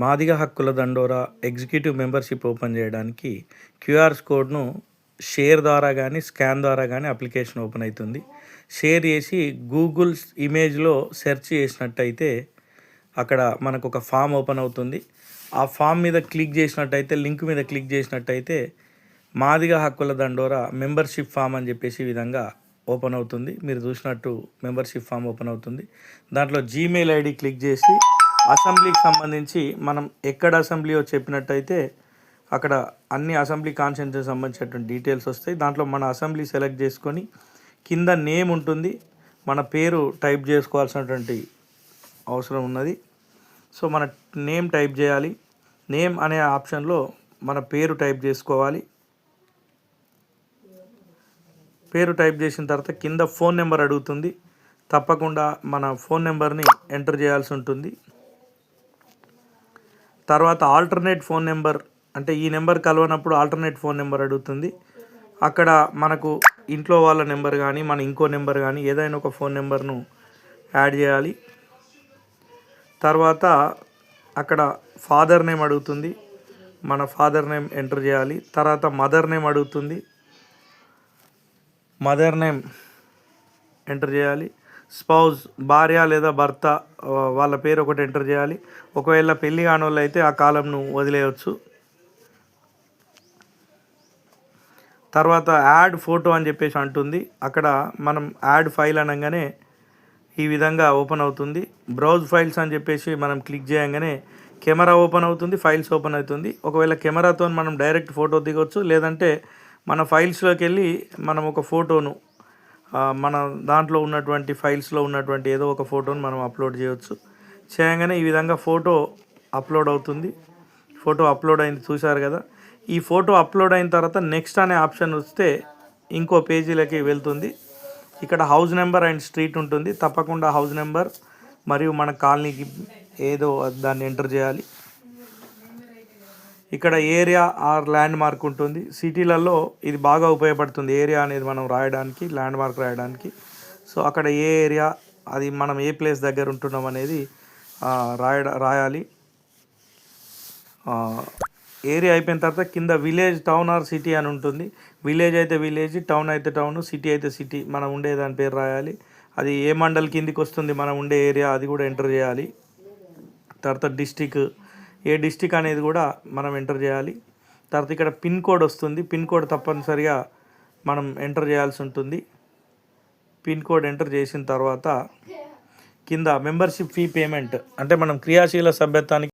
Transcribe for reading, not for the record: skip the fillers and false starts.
మాదిగ హక్కుల దండోరా executive membership open చేయడానికి క్యూఆర్ కోడ్ను షేర్ ద్వారా కానీ స్కాన్ ద్వారా కానీ అప్లికేషన్ ఓపెన్ అవుతుంది. షేర్ చేసి గూగుల్ ఇమేజ్లో సెర్చ్ చేసినట్టయితే అక్కడ మనకు ఒక ఫామ్ ఓపెన్ అవుతుంది. ఆ ఫామ్ మీద క్లిక్ చేసినట్టయితే, లింక్ మీద క్లిక్ చేసినట్టయితే మాదిగ హక్కుల దండోరా మెంబర్షిప్ ఫామ్ అని చెప్పేసి ఈ విధంగా ఓపెన్ అవుతుంది. మీరు చూసినట్టు మెంబర్షిప్ ఫామ్ ఓపెన్ అవుతుంది. దాంట్లో జీమెయిల్ ఐడి క్లిక్ చేసి అసెంబ్లీకి సంబంధించి మనం ఎక్కడ అసెంబ్లీయో చెప్పినట్టయితే అక్కడ అన్ని అసెంబ్లీ కాన్స్టిట్యూన్సీకి సంబంధించినటువంటి డీటెయిల్స్ వస్తాయి. దాంట్లో మన అసెంబ్లీ సెలెక్ట్ చేసుకొని కింద నేమ్ ఉంటుంది, మన పేరు టైప్ చేసుకోవాల్సినటువంటి అవసరం ఉన్నది. సో మన నేమ్ టైప్ చేయాలి. నేమ్ అనే ఆప్షన్లో మన పేరు టైప్ చేసుకోవాలి. పేరు టైప్ చేసిన తర్వాత కింద ఫోన్ నెంబర్ అడుగుతుంది. తప్పకుండా మన ఫోన్ నెంబర్ని ఎంటర్ చేయాల్సి ఉంటుంది. తర్వాత ఆల్టర్నేట్ ఫోన్ నెంబర్, అంటే ఈ నెంబర్ కలవనప్పుడు ఆల్టర్నేట్ ఫోన్ నెంబర్ అడుగుతుంది. అక్కడ మనకు ఇంట్లో వాళ్ళ నెంబర్ కానీ మన ఇంకో నెంబర్ కానీ ఏదైనా ఒక ఫోన్ నెంబర్ను యాడ్ చేయాలి. తర్వాత అక్కడ ఫాదర్ నేమ్ అడుగుతుంది, మన ఫాదర్ నేమ్ ఎంటర్ చేయాలి. తర్వాత మదర్ నేమ్ అడుగుతుంది, మదర్ నేమ్ ఎంటర్ చేయాలి. స్పౌజ్, భార్య లేదా భర్త, వాళ్ళ పేరు ఒకటి ఎంటర్ చేయాలి. ఒకవేళ పెళ్ళి కాని వాళ్ళు అయితే ఆ కాలంను వదిలేయవచ్చు. తర్వాత యాడ్ ఫోటో అని చెప్పేసి అంటుంది. అక్కడ మనం యాడ్ ఫైల్ అనగానే ఈ విధంగా ఓపెన్ అవుతుంది. బ్రౌజ్ ఫైల్స్ అని చెప్పేసి మనం క్లిక్ చేయగానే కెమెరా ఓపెన్ అవుతుంది, ఫైల్స్ ఓపెన్ అవుతుంది. ఒకవేళ కెమెరాతో మనం డైరెక్ట్ ఫోటో దిగొచ్చు, లేదంటే మన ఫైల్స్లోకి వెళ్ళి మనం ఒక ఫోటోను మన దాంట్లో ఉన్నటువంటి ఫైల్స్లో ఉన్నటువంటి ఏదో ఒక ఫోటోను మనం అప్లోడ్ చేయవచ్చు. చేయగానే ఈ విధంగా ఫోటో అప్లోడ్ అవుతుంది. ఫోటో అప్లోడ్ అయింది, చూశారు కదా. ఈ ఫోటో అప్లోడ్ అయిన తర్వాత నెక్స్ట్ అనే ఆప్షన్ వస్తే ఇంకో పేజీలకి వెళ్తుంది. ఇక్కడ హౌస్ నెంబర్ అండ్ స్ట్రీట్ ఉంటుంది. తప్పకుండా హౌస్ నెంబర్ మరియు మన కాలనీకి ఏదో దాన్ని ఎంటర్ చేయాలి. ఇక్కడ ఏరియా ఆర్ ల్యాండ్ మార్క్ ఉంటుంది. సిటీలలో ఇది బాగా ఉపయోగపడుతుంది, ఏరియా అనేది మనం రాయడానికి, ల్యాండ్ మార్క్ రాయడానికి. సో అక్కడ ఏ ఏరియా, అది మనం ఏ ప్లేస్ దగ్గర ఉంటున్నాం అనేది రాయాలి. ఏరియా అయిపోయిన తర్వాత కింద విలేజ్, టౌన్ ఆర్ సిటీ అని ఉంటుంది. విలేజ్ అయితే విలేజ్, టౌన్ అయితే టౌన్, సిటీ అయితే సిటీ, మనం ఉండే దాని పేరు రాయాలి. అది ఏ మండల్ కిందికి వస్తుంది మనం ఉండే ఏరియా, అది కూడా ఎంటర్ చేయాలి. తర్వాత డిస్టిక్, ఏ డిస్టిక్ అనేది కూడా మనం ఎంటర్ చేయాలి. తర్వాత ఇక్కడ పిన్ కోడ్ వస్తుంది. పిన్ కోడ్ తప్పనిసరిగా మనం ఎంటర్ చేయాల్సి ఉంటుంది. పిన్ కోడ్ ఎంటర్ చేసిన తర్వాత కింద మెంబర్షిప్ ఫీ పేమెంట్, అంటే మనం క్రియాశీల సభ్యత్వానికి